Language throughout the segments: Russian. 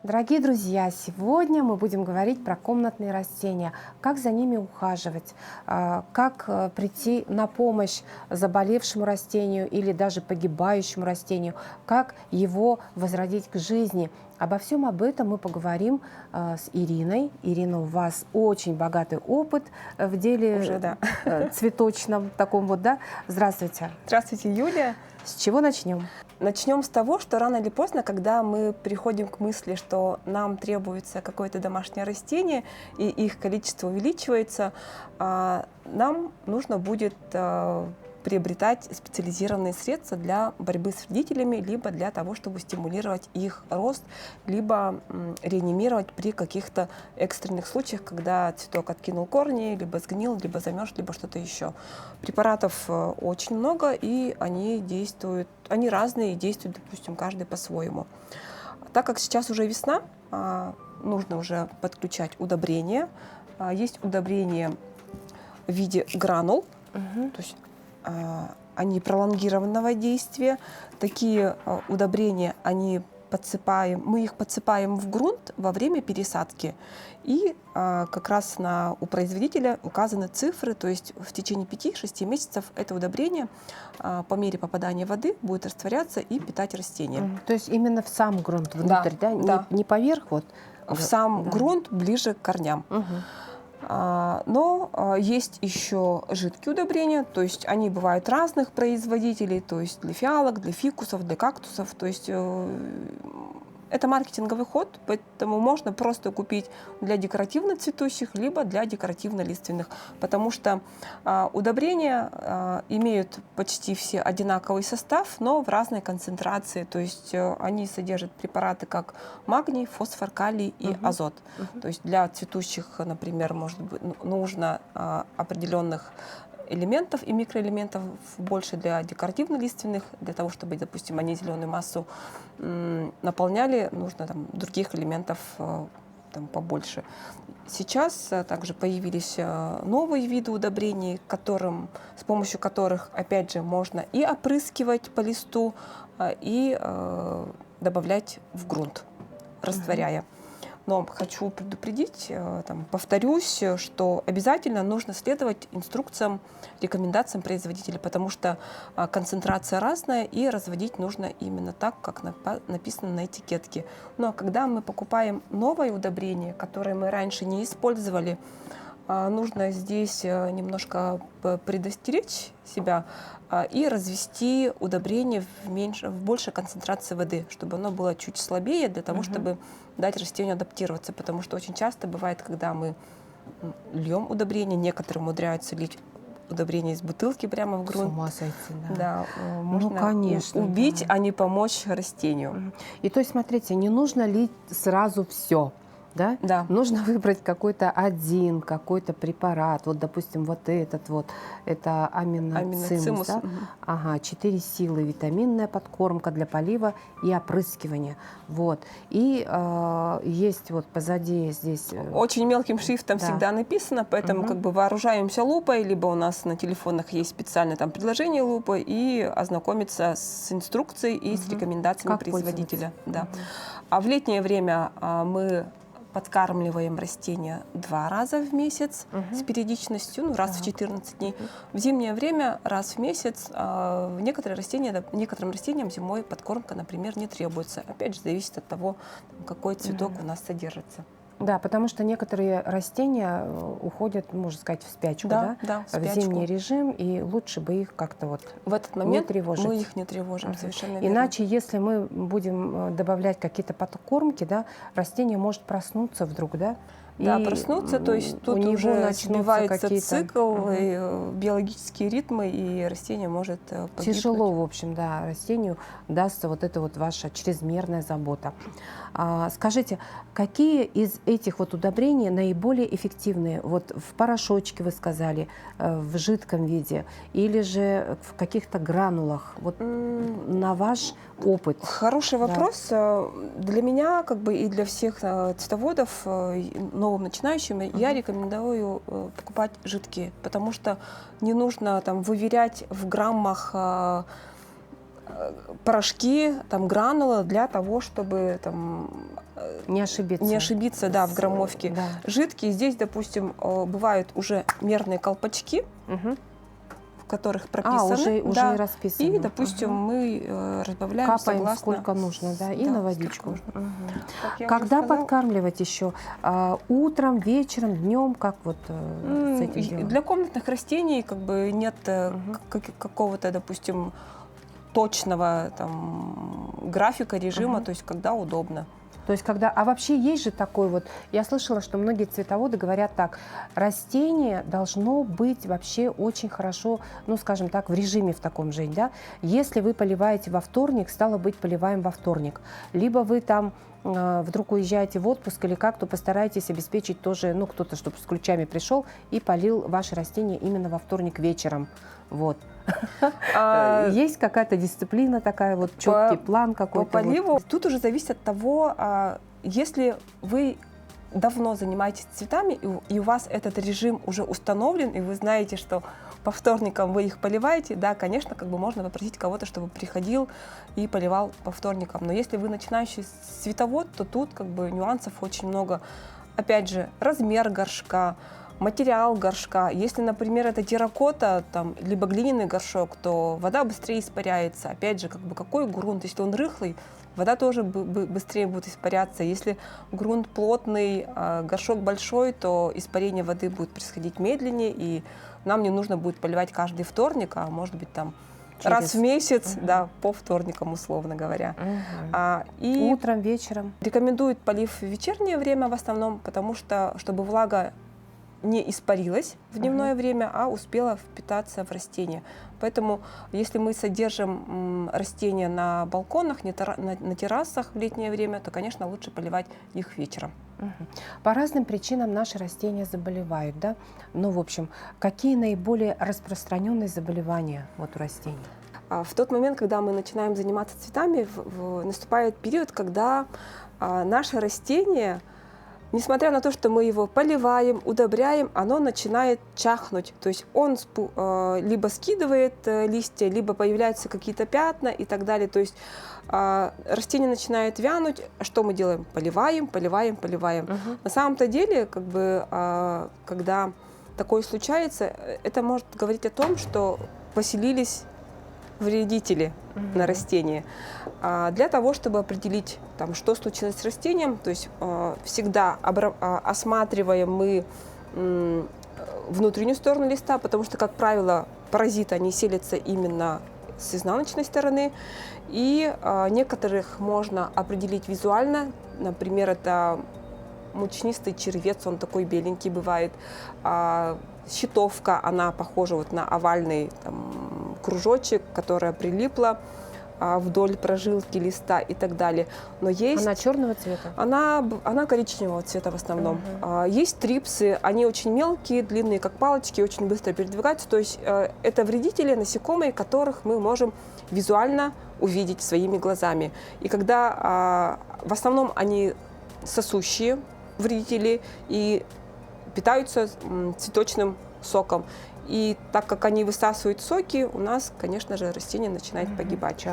Дорогие друзья, сегодня мы будем говорить про комнатные растения, как за ними ухаживать, как прийти на помощь заболевшему растению или даже погибающему растению, как его возродить к жизни. Обо всем об этом мы поговорим с Ириной. Ирина, у вас очень богатый опыт в деле Уже, да. Цветочном таком вот, да? Здравствуйте. Здравствуйте, Юлия. С чего начнем? Начнем с того, что рано или поздно, когда мы приходим к мысли, что нам требуется какое-то домашнее растение, и их количество увеличивается, нам нужно будет приобретать специализированные средства для борьбы с вредителями, либо для того, чтобы стимулировать их рост, либо реанимировать при каких-то экстренных случаях, когда цветок откинул корни, либо сгнил, либо замерз, либо что-то еще. Препаратов очень много, и они разные и действуют, допустим, каждый по-своему. Так как сейчас уже весна, нужно уже подключать удобрения. Есть удобрения в виде гранул, то есть они пролонгированного действия. Такие удобрения мы их подсыпаем в грунт во время пересадки. И как раз у производителя указаны цифры, то есть в течение 5-6 месяцев это удобрение по мере попадания воды будет растворяться и питать растения. То есть именно в сам грунт внутрь, да? Да. Не поверх вот? В сам грунт ближе к корням. Но есть еще жидкие удобрения, то есть они бывают разных производителей, то есть для фиалок, для фикусов, для кактусов. То есть это маркетинговый ход, поэтому можно просто купить для декоративно цветущих, либо для декоративно-лиственных, потому что удобрения имеют почти все одинаковый состав, но в разной концентрации. То есть они содержат препараты как магний, фосфор, калий и азот. То есть для цветущих, например, может быть, нужно определенных элементов и микроэлементов больше для декоративно-лиственных, для того, чтобы, допустим, они зеленую массу наполняли, нужно других элементов побольше. Сейчас также появились новые виды удобрений, с помощью которых, опять же, можно и опрыскивать по листу, и добавлять в грунт, растворяя. Но хочу предупредить, повторюсь, что обязательно нужно следовать инструкциям, рекомендациям производителя, потому что концентрация разная, и разводить нужно именно так, как написано на этикетке. Но когда мы покупаем новое удобрение, которое мы раньше не использовали, нужно здесь немножко предостеречь себя и развести удобрение в большей концентрации воды, чтобы оно было чуть слабее, для того, чтобы дать растению адаптироваться. Потому что очень часто бывает, когда мы льем удобрение, некоторые умудряются лить удобрение из бутылки прямо в грунт. С ума сойти, да. Да, можно конечно, убить, да. а не помочь растению. И то есть, смотрите, не нужно лить сразу все. Да? Да. Нужно выбрать какой-то какой-то препарат. Вот, допустим, вот этот вот, это аминоцимус. Да? Ага, 4 силы, витаминная подкормка для полива и опрыскивания. Вот. И есть вот позади здесь... Очень мелким шрифтом всегда написано, поэтому вооружаемся лупой, либо у нас на телефонах есть специальное приложение лупы, и ознакомиться с инструкцией и с рекомендациями как производителя. Да. А в летнее время мы подкармливаем растения 2 раза в месяц с периодичностью, раз в 14 дней. В зимнее время раз в месяц. Некоторым растениям зимой подкормка, например, не требуется. Опять же, зависит от того, какой цветок у нас содержится. Да, потому что некоторые растения уходят, можно сказать, в спячку, да, в спячку. В зимний режим, и лучше бы их как-то вот в этот момент не тревожить. Мы их не тревожим, совершенно верно. Иначе, если мы будем добавлять какие-то подкормки, да, растение может проснуться вдруг, да? Да, проснуться, то есть тут уже сбивается цикл, и биологические ритмы, и растение может погибнуть. Тяжело, в общем, да, растению дастся вот эта вот ваша чрезмерная забота. Скажите, какие из этих вот удобрений наиболее эффективные? Вот в порошочке, вы сказали, в жидком виде, или же в каких-то гранулах? Вот на ваш опыт. Хороший вопрос. Для меня, и для всех цветоводов, новым начинающим, я рекомендую покупать жидкие, потому что не нужно выверять в граммах порошки, там, гранулы для того, чтобы там, Не ошибиться. не ошибиться, да, в граммовке. Да. Жидкие здесь, допустим, бывают уже мерные колпачки, Мгм. в которых прописаны. Уже да. и расписано. И, допустим, Ага. мы разбавляем Капаем согласно... сколько нужно, да, и Да, на сколько водичку. нужно. Мгм. Как я уже Когда сказала, подкармливать еще? Утром, вечером, днем? Как вот с этим делом? для комнатных растений как бы нет Мгм. какого-то, допустим, точного там, графика, режима, Мгм. то есть когда удобно. То есть когда... А вообще есть же такой вот... Я слышала, что многие цветоводы говорят так. Растение должно быть вообще очень хорошо, ну, скажем так, в режиме в таком же, да? Если вы поливаете во вторник, стало быть, поливаем во вторник. Либо вы там вдруг уезжаете в отпуск или как, то постарайтесь обеспечить тоже, ну, кто-то, чтобы с ключами пришел и полил ваши растения именно во вторник вечером. Вот. Есть какая-то дисциплина такая, вот четкий план По какой-то? поливу тут уже зависит от того, если вы давно занимаетесь цветами, и у вас этот режим уже установлен, и вы знаете, что по вторникам вы их поливаете, да, конечно, как бы можно попросить кого-то, чтобы приходил и поливал по вторникам. Но если вы начинающий цветовод, то тут как бы нюансов очень много. Опять же, размер горшка, материал горшка. Если, например, это терракота, там, либо глиняный горшок, то вода быстрее испаряется. Опять же, как бы какой грунт? Если он рыхлый, вода тоже быстрее будет испаряться. Если грунт плотный, горшок большой, то испарение воды будет происходить медленнее, и нам не нужно будет поливать каждый вторник, а может быть там раз в месяц, да, по вторникам, условно говоря. И Утром, вечером. рекомендуют полив в вечернее время в основном, потому что, чтобы влага не испарилась в дневное время, а успела впитаться в растение. Поэтому, если мы содержим растения на балконах, на террасах в летнее время, то, конечно, лучше поливать их вечером. По разным причинам наши растения заболевают, да? Ну, в общем, какие наиболее распространенные заболевания вот у растений? В тот момент, когда мы начинаем заниматься цветами, наступает период, когда наше растение, несмотря на то, что мы его поливаем, удобряем, оно начинает чахнуть. То есть он либо скидывает листья, либо появляются какие-то пятна и так далее. То есть растение начинает вянуть. Что мы делаем? Поливаем, поливаем, поливаем. На самом-то деле, как бы, когда такое случается, это может говорить о том, что поселились вредители на растении. Для того, чтобы определить, там, что случилось с растением, то есть всегда осматриваем мы внутреннюю сторону листа, потому что, как правило, паразиты, они селятся именно с изнаночной стороны, и некоторых можно определить визуально, например, это мучнистый червец, он такой беленький бывает, щитовка, она похожа вот на овальный там, кружочек, которая прилипла вдоль прожилки листа и так далее. Но есть... Она черного цвета? Она коричневого цвета в основном. Есть трипсы, они очень мелкие, длинные, как палочки, очень быстро передвигаются. То есть это вредители, насекомые, которых мы можем визуально увидеть своими глазами. И когда в основном они сосущие вредители и питаются цветочным соком. И так как они высасывают соки, у нас, конечно же, растение начинает погибать.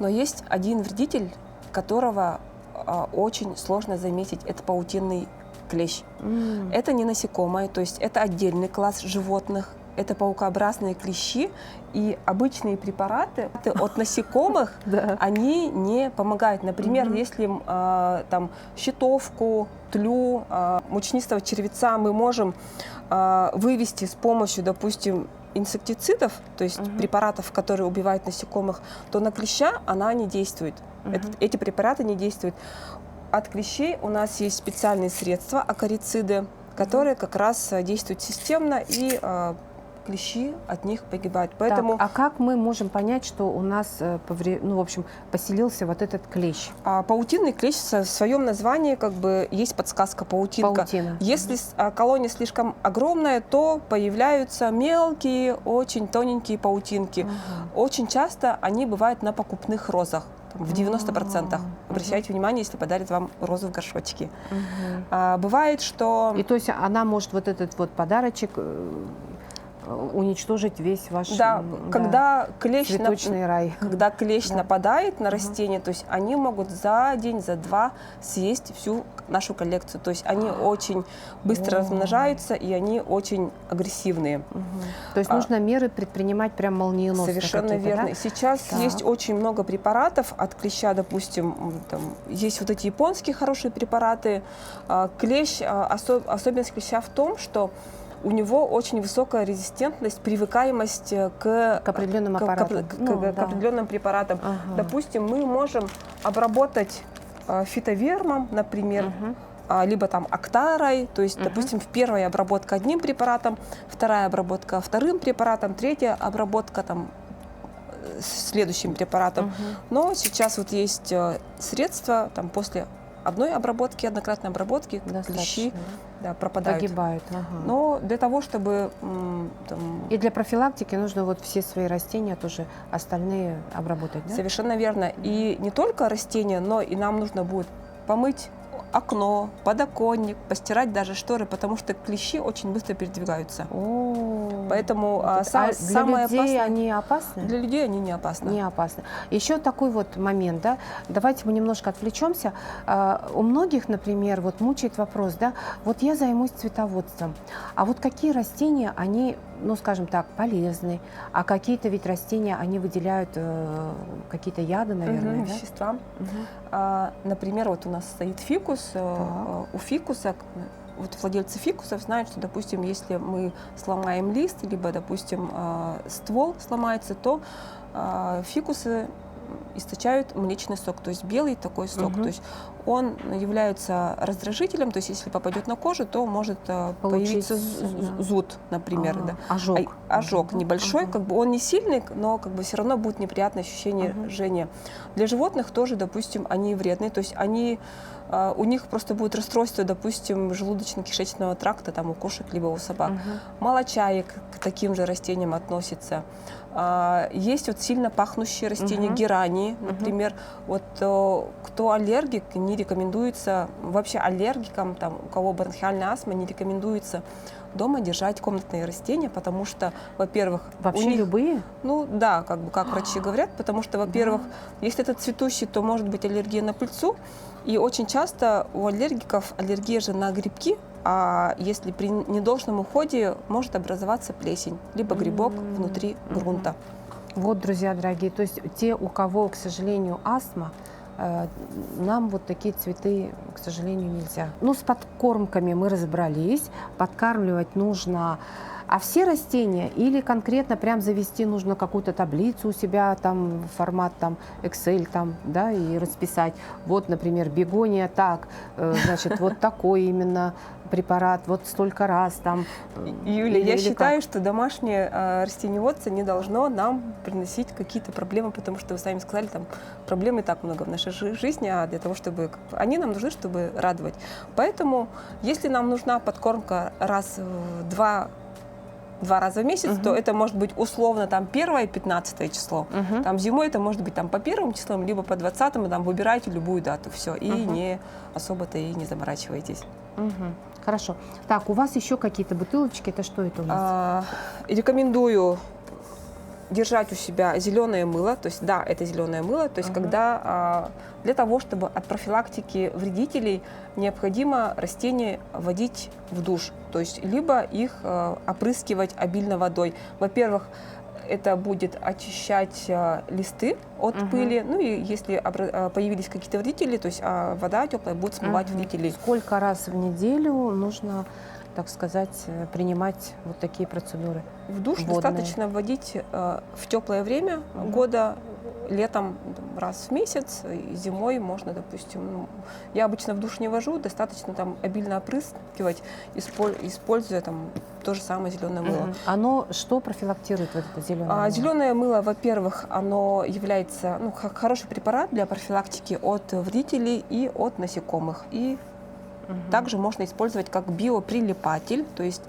Но есть один вредитель, которого очень сложно заметить. Это паутинный клещ. Это не насекомое, то есть это отдельный класс животных. Это паукообразные клещи, и обычные препараты от насекомых, они не помогают. Например, если там щитовку, тлю, мучнистого червеца мы можем вывести с помощью, допустим, инсектицидов, то есть препаратов, которые убивают насекомых, то на клеща она не действует. Эти препараты не действуют. От клещей у нас есть специальные средства, акарициды, которые как раз действуют системно, и клещи от них погибают. Поэтому... Так, а как мы можем понять, что у нас в общем, поселился вот этот клещ? Паутинный клещ в своем названии как бы есть подсказка паутинка. Паутина. Если колония слишком огромная, то появляются мелкие, очень тоненькие паутинки. Очень часто они бывают на покупных розах. В 90%. Обращайте внимание, если подарят вам розу в горшочке. Бывает, что... И то есть она может вот этот вот подарочек уничтожить весь ваш Да, когда клещ, цветочный рай. когда клещ Да. нападает на растение, то есть они могут за день, за два съесть всю нашу коллекцию. То есть они очень быстро размножаются, и они очень агрессивные. То есть нужно меры предпринимать прям молниеносно. Совершенно какие-то, верно. да? Сейчас Так. есть очень много препаратов от клеща, допустим, там, есть вот эти японские хорошие препараты. Клещ, особенность клеща в том, что у него очень высокая резистентность, привыкаемость к определенным аппаратам. к определенным препаратам. Ага. Допустим, мы можем обработать фитовермом, например, либо там актарой, то есть, допустим, первая обработка одним препаратом, вторая обработка вторым препаратом, третья обработка там следующим препаратом. Но сейчас вот есть средства, там после одной обработки, однократной обработки, клещи пропадают. Погибают. Но для того, чтобы... И для профилактики нужно вот все свои растения тоже остальные обработать, да? Совершенно верно. И не только растения, но и нам нужно будет помыть окно, подоконник, постирать даже шторы, потому что клещи очень быстро передвигаются. Поэтому для самое людей опасное... они опасны? Для людей они не опасны. Не опасны. Еще такой вот момент, да, давайте мы немножко отвлечемся. У многих, например, вот мучает вопрос, да, вот я займусь цветоводством, а вот какие растения, они, ну, скажем так, полезны, а какие-то ведь растения, они выделяют какие-то яды, наверное, да? Вещества. Например, вот у нас стоит фикус. У фикуса, вот владельцы фикусов знают, что, допустим, если мы сломаем лист, либо, допустим, ствол сломается, то фикусы источают млечный сок, то есть белый такой сок. То есть он является раздражителем, то есть если попадет на кожу, то может появиться зуд, например. Ожог. Ожог небольшой, как бы он не сильный, но как бы все равно будет неприятное ощущение жжения. Для животных тоже, допустим, они вредны, то есть они, у них просто будет расстройство, допустим, желудочно-кишечного тракта там, у кошек либо у собак. Молочаек к таким же растениям относится. Есть вот сильно пахнущие растения, герани, например. Вот кто аллергик, не рекомендуется, вообще аллергикам, там, у кого бронхиальная астма, не рекомендуется дома держать комнатные растения, потому что, во-первых, вообще у них, любые? Ну да, как бы как врачи говорят, потому что, во-первых, если это цветущий, то может быть аллергия на пыльцу, и очень часто у аллергиков аллергия же на грибки, а если при недолжном уходе может образоваться плесень, либо грибок внутри грунта. Вот, друзья дорогие, то есть те, у кого, к сожалению, астма, нам вот такие цветы, к сожалению, нельзя. Ну, с подкормками мы разобрались, подкармливать нужно. А все растения или конкретно прям завести нужно какую-то таблицу у себя, там формат там Excel, там, да, и расписать. Вот, например, бегония так, значит, вот такой именно препарат, вот столько раз там. Юля, я считаю, что домашнее растениеводство не должно нам приносить какие-то проблемы, потому что вы сами сказали, там проблем и так много в нашей жизни, а для того, чтобы они нам нужны, чтобы радовать. Поэтому, если нам нужна подкормка раз в два раза в месяц, то это может быть условно там 1 и 15 число. Там зимой это может быть там по 1 числам, либо по 20, и там выбирайте любую дату, все, и не особо-то и не заморачивайтесь. Хорошо. Так, у вас еще какие-то бутылочки, это что это у нас? Рекомендую держать у себя зеленое мыло, то есть да, это зеленое мыло, то есть когда для того, чтобы от профилактики вредителей необходимо растения вводить в душ, то есть либо их опрыскивать обильно водой. Во-первых, это будет очищать листы от пыли, ну и если появились какие-то вредители, то есть вода теплая будет смывать вредителей. Сколько раз в неделю нужно, так сказать, принимать вот такие процедуры? В душ водные? Достаточно вводить в теплое время года, летом раз в месяц, и зимой можно, допустим, я обычно в душ не вожу, достаточно там обильно опрыскивать, используя там то же самое зеленое мыло. Оно что профилактирует вот это зеленое мыло? Зеленое мыло, во-первых, оно является хороший препарат для профилактики от вредителей и от насекомых. И также можно использовать как биоприлипатель, то есть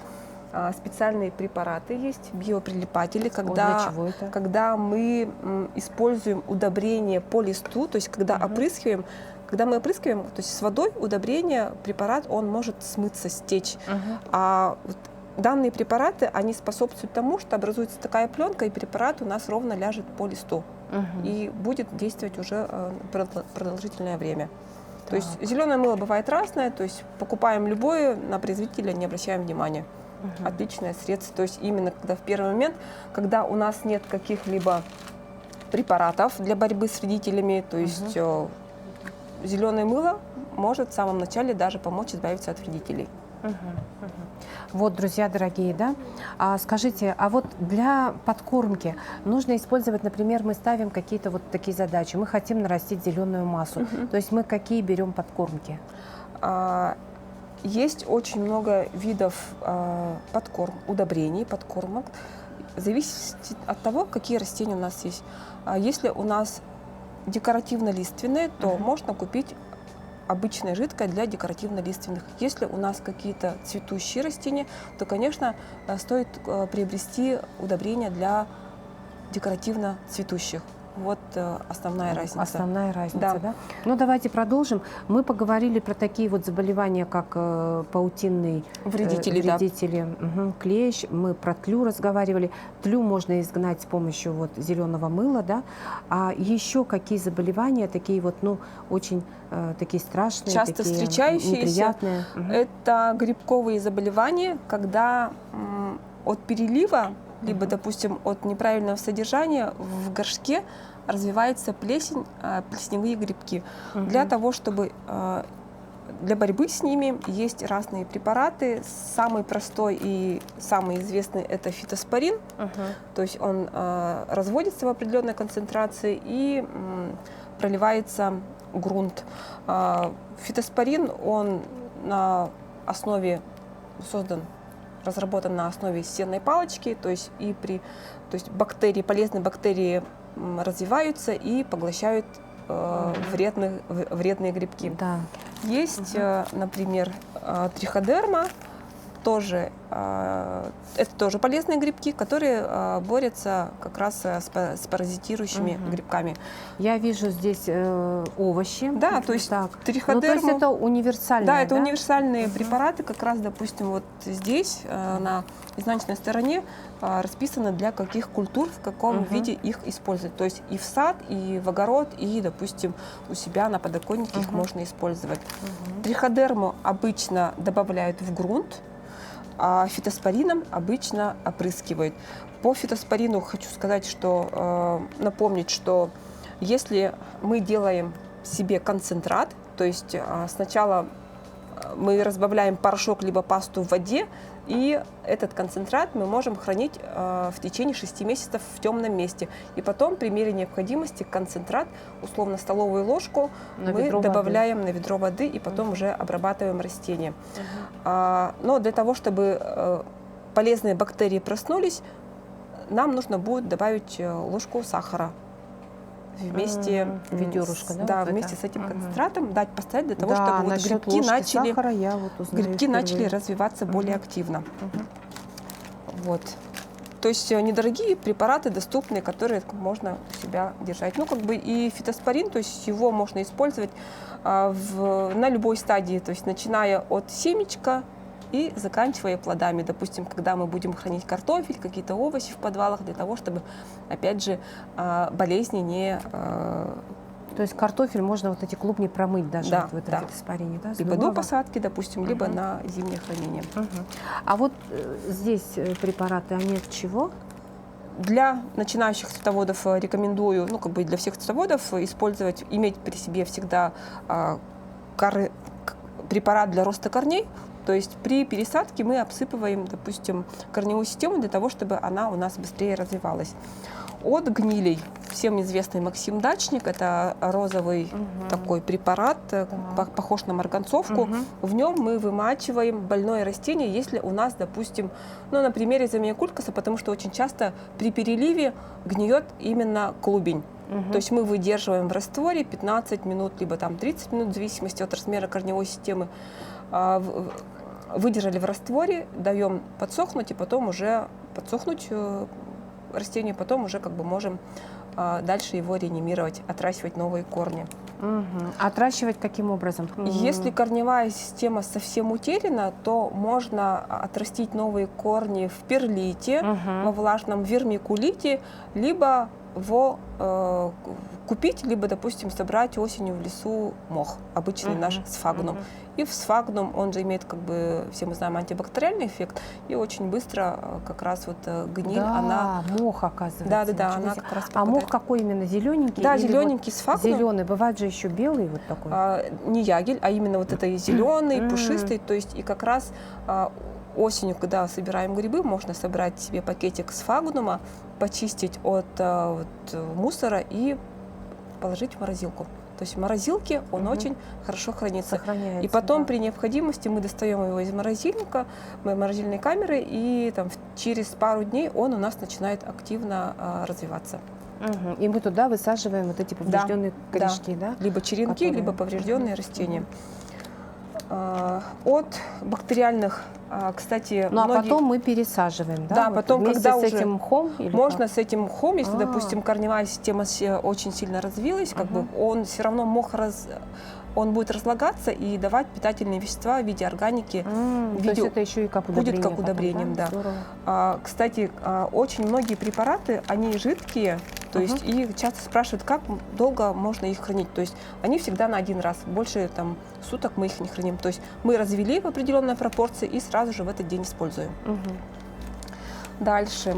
специальные препараты есть, биоприлипатели, когда мы используем удобрение по листу, то есть когда опрыскиваем, когда мы опрыскиваем, то есть с водой удобрение, препарат, он может смыться, стечь. А данные препараты, они способствуют тому, что образуется такая пленка, и препарат у нас ровно ляжет по листу и будет действовать уже продолжительное время. То есть зеленое мыло бывает разное, то есть покупаем любое, на производителя не обращаем внимания. Отличное средство. То есть именно когда в первый момент, когда у нас нет каких-либо препаратов для борьбы с вредителями, то есть зеленое мыло может в самом начале даже помочь избавиться от вредителей. Вот, друзья дорогие, да, скажите, а вот для подкормки нужно использовать, например, мы ставим какие-то вот такие задачи, мы хотим нарастить зеленую массу, то есть мы какие берем подкормки? Есть очень много видов удобрений, подкормок, зависит от того, какие растения у нас есть. Если у нас декоративно-лиственные, то можно купить обычное жидкое для декоративно-лиственных. Если у нас какие-то цветущие растения, то, конечно, стоит приобрести удобрения для декоративно-цветущих. Вот основная разница. Основная разница, да? Ну, давайте продолжим. Мы поговорили про такие вот заболевания, как паутинные вредители, клещ. Мы про тлю разговаривали. Тлю можно изгнать с помощью вот зеленого мыла, да? А еще какие заболевания, такие вот, ну, очень такие страшные, часто такие встречающиеся, неприятные? Это грибковые заболевания, когда от перелива либо, допустим, от неправильного содержания в горшке развивается плесень, плесневые грибки. Для того, чтобы для борьбы с ними есть разные препараты. Самый простой и самый известный – это фитоспорин. То есть он разводится в определенной концентрации и проливается в грунт. Фитоспорин, он на основе разработан на основе сенной палочки, то есть бактерии, полезные бактерии развиваются и поглощают вредные грибки. Да. Есть, например, триходерма, это тоже полезные грибки, которые борются как раз с паразитирующими грибками. Я вижу здесь овощи. Да, то есть триходерму. Ну, то есть это универсальные. Да, это универсальные препараты, как раз, допустим, вот здесь на изнаночной стороне расписано, для каких культур, в каком виде их использовать. То есть и в сад, и в огород, и, допустим, у себя на подоконнике их можно использовать. Триходерму обычно добавляют в грунт, а фитоспорином обычно опрыскивают. По фитоспорину хочу сказать, напомнить, что если мы делаем себе концентрат, то есть сначала мы разбавляем порошок либо пасту в воде, и этот концентрат мы можем хранить в течение 6 месяцев в темном месте. И потом, при мере необходимости, концентрат, условно столовую ложку, мы добавляем на ведро воды и потом уже обрабатываем растения. Но для того, чтобы полезные бактерии проснулись, нам нужно будет добавить ложку сахара вместе, вместе с этим концентратом, дать постоять для того, чтобы вот грибки начали развиваться более активно. Вот. То есть недорогие препараты доступные, которые можно у себя держать. Ну, как бы и фитоспорин, то есть его можно использовать на любой стадии, то есть начиная от семечка и заканчивая плодами. Допустим, когда мы будем хранить картофель, какие-то овощи в подвалах, для того, чтобы, опять же, болезни не... То есть картофель можно вот эти клубни промыть даже в этом фитоспорине, да? Либо до посадки, допустим, либо на зимнее хранение. А вот здесь препараты, они от чего? Для начинающих цветоводов рекомендую, ну, как бы для всех цветоводов использовать, иметь при себе всегда препарат для роста корней. То есть при пересадке мы обсыпываем, допустим, корневую систему для того, чтобы она у нас быстрее развивалась. От гнилей всем известный Максим Дачник, это розовый такой препарат, похож на марганцовку. В нем мы вымачиваем больное растение, если у нас, допустим, ну, на примере замиокулькаса, потому что очень часто при переливе гниет именно клубень. То есть мы выдерживаем в растворе 15 минут, либо там 30 минут, в зависимости от размера корневой системы. Выдержали в растворе, даем подсохнуть, и потом уже подсохнуть растению, потом уже как бы можем дальше его реанимировать, отращивать новые корни. Отращивать каким образом? Если корневая система совсем утеряна, то можно отрастить новые корни в перлите, во влажном вермикулите, либо купить, либо, допустим, собрать осенью в лесу мох, обычный наш сфагнум. И в сфагнум, он же имеет, как бы, все мы знаем, антибактериальный эффект, и очень быстро как раз вот гниль, да, она... мох, оказывается. Да, она как раз А мох какой именно, зелененький? Да, или зелененький вот сфагнум. зеленый, бывает же еще белый вот такой. Не ягель, а именно вот это зеленый, пушистый, то есть и как раз осенью, когда собираем грибы, можно собрать себе пакетик сфагнума, почистить от мусора и положить в морозилку. То есть в морозилке он очень хорошо хранится. Сохраняется, И потом да. при необходимости мы достаем его из морозильника, морозильной камеры, и там, через пару дней он у нас начинает активно развиваться. И мы туда высаживаем вот эти поврежденные корешки, да? Либо черенки, которые... либо поврежденные растения. От бактериальных, кстати, Ну, многие... а потом мы пересаживаем, да? Да, вот потом, вместе когда с уже этим мхом? Или можно как? с этим мхом, если, допустим, корневая система очень сильно развилась, как бы он все равно он будет разлагаться и давать питательные вещества в виде органики. То есть это еще и как удобрение. Будет как удобрением, потом, да. Кстати, очень многие препараты, они жидкие, то есть их часто спрашивают, как долго можно их хранить. То есть они всегда на один раз, больше там суток мы их не храним. То есть мы развели в определенной пропорции и сразу же в этот день используем. Дальше,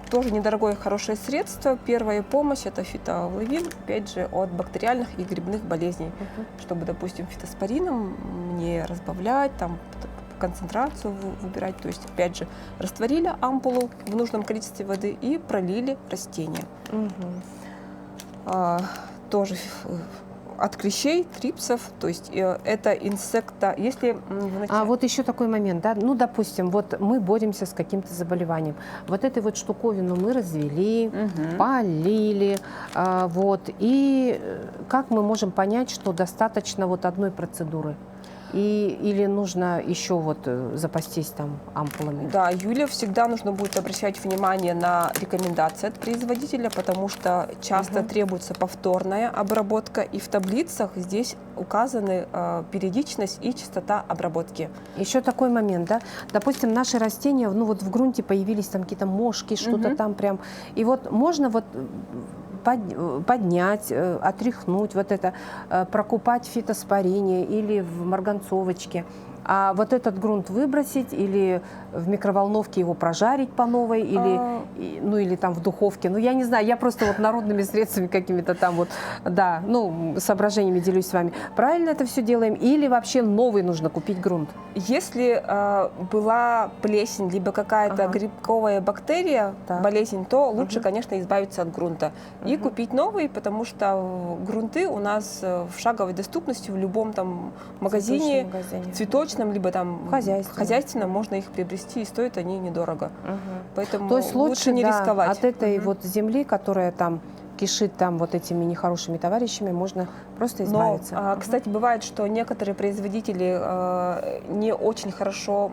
тоже недорогое хорошее средство. Первая помощь — это фитоавлавин, опять же, от бактериальных и грибных болезней. Чтобы, допустим, фитоспорином не разбавлять, там, концентрацию выбирать. То есть, опять же, растворили ампулу в нужном количестве воды и пролили растение. Тоже от клещей, трипсов, то есть это инсекта. Если А вот еще такой момент, да, ну, допустим, вот мы боремся с каким-то заболеванием. Вот эту вот штуковину мы развели, полили, вот, и как мы можем понять, что достаточно вот одной процедуры? Или нужно еще вот запастись там ампулами? Да, Юля, всегда нужно будет обращать внимание на рекомендации от производителя, потому что часто требуется повторная обработка, и в таблицах здесь указаны периодичность и частота обработки. Еще такой момент, да, допустим, наши растения, ну вот в грунте появились там какие-то мошки, что-то там прям, и вот можно вот поднять, отряхнуть, вот это, прокупать в фитоспорине или в марганцовочке, а вот этот грунт выбросить или в микроволновке его прожарить по новой, или, ну, или там в духовке. Ну, я не знаю, я просто вот народными средствами какими-то там вот, да, ну, соображениями делюсь с вами. Правильно это все делаем? Или вообще новый нужно купить грунт? Если была плесень, либо какая-то грибковая бактерия, болезнь, то лучше, конечно, избавиться от грунта и купить новый, потому что грунты у нас в шаговой доступности в любом там магазине, цветочном, либо там хозяйственном можно их приобрести, и стоят они недорого. Поэтому то есть лучше не рисковать. От этой вот земли, которая там кишит там вот этими нехорошими товарищами, можно просто избавиться. Но, кстати, бывает, что некоторые производители не очень хорошо,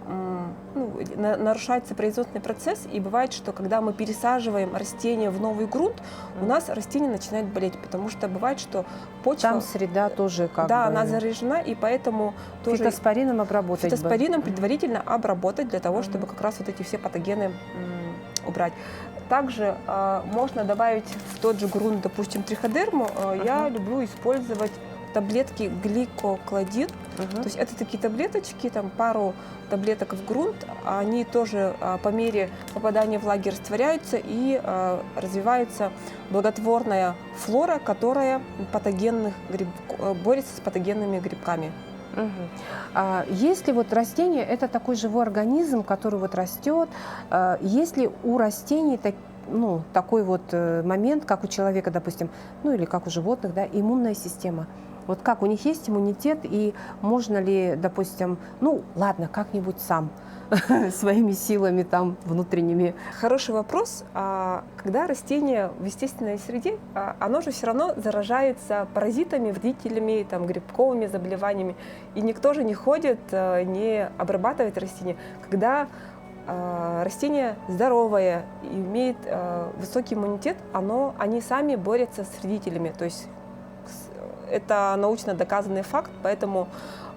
нарушается производственный процесс, и бывает, что когда мы пересаживаем растение в новый грунт, у нас растение начинает болеть, потому что бывает, что почва... Там среда тоже как бы... она заражена, и поэтому тоже... Фитоспорином обработать. Фитоспорином предварительно обработать для того, чтобы как раз вот эти все патогены убрать. Также можно добавить в тот же грунт, допустим, триходерму. Я люблю использовать таблетки гликокладин. То есть это такие таблеточки, там пару таблеток в грунт. Они тоже по мере попадания влаги растворяются, и развивается благотворная флора, которая борется с патогенными грибками. Если вот растение – это такой живой организм, который вот растет, если у растений такой вот момент, как у человека, допустим, ну или как у животных, да, иммунная система. Вот как у них есть иммунитет, и можно ли, допустим, ну ладно, как-нибудь сам своими силами там внутренними? Хороший вопрос. Когда растение в естественной среде, оно же все равно заражается паразитами, вредителями, там, грибковыми заболеваниями, и никто же не ходит, не обрабатывает растение. Когда растение здоровое, имеет высокий иммунитет, они сами борются с вредителями, то есть это научно доказанный факт, поэтому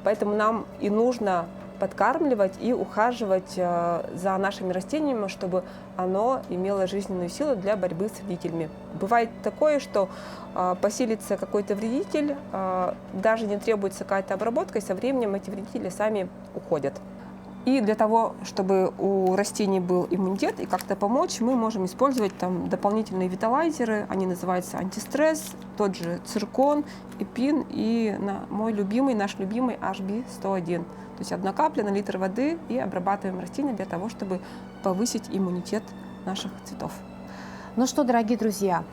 нам и нужно подкармливать и ухаживать за нашими растениями, чтобы оно имело жизненную силу для борьбы с вредителями. Бывает такое, что поселится какой-то вредитель, даже не требуется какая-то обработка, и со временем эти вредители сами уходят. И для того, чтобы у растений был иммунитет и как-то помочь, мы можем использовать там дополнительные виталайзеры. Они называются антистресс, тот же циркон, эпин и наш любимый HB101. То есть 1 капля на литр воды и обрабатываем растения для того, чтобы повысить иммунитет наших цветов. Ну что, дорогие друзья,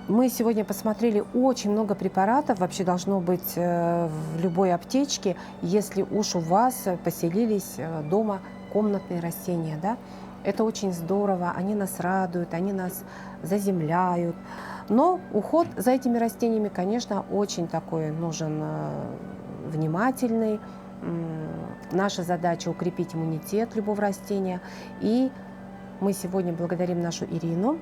мы сегодня посмотрели очень много препаратов, вообще должно быть в любой аптечке, если уж у вас поселились дома комнатные растения. Да? Это очень здорово, они нас радуют, они нас заземляют. Но уход за этими растениями, конечно, очень такой нужен внимательный. Наша задача укрепить иммунитет любого растения. И мы сегодня благодарим нашу Ирину,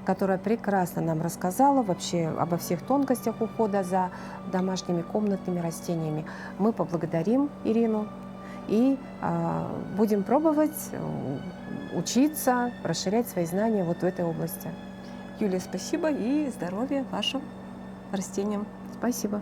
которая прекрасно нам рассказала вообще обо всех тонкостях ухода за домашними комнатными растениями. Мы поблагодарим Ирину и будем пробовать учиться, расширять свои знания вот в этой области. Юлия, спасибо и здоровья вашим растениям. Спасибо.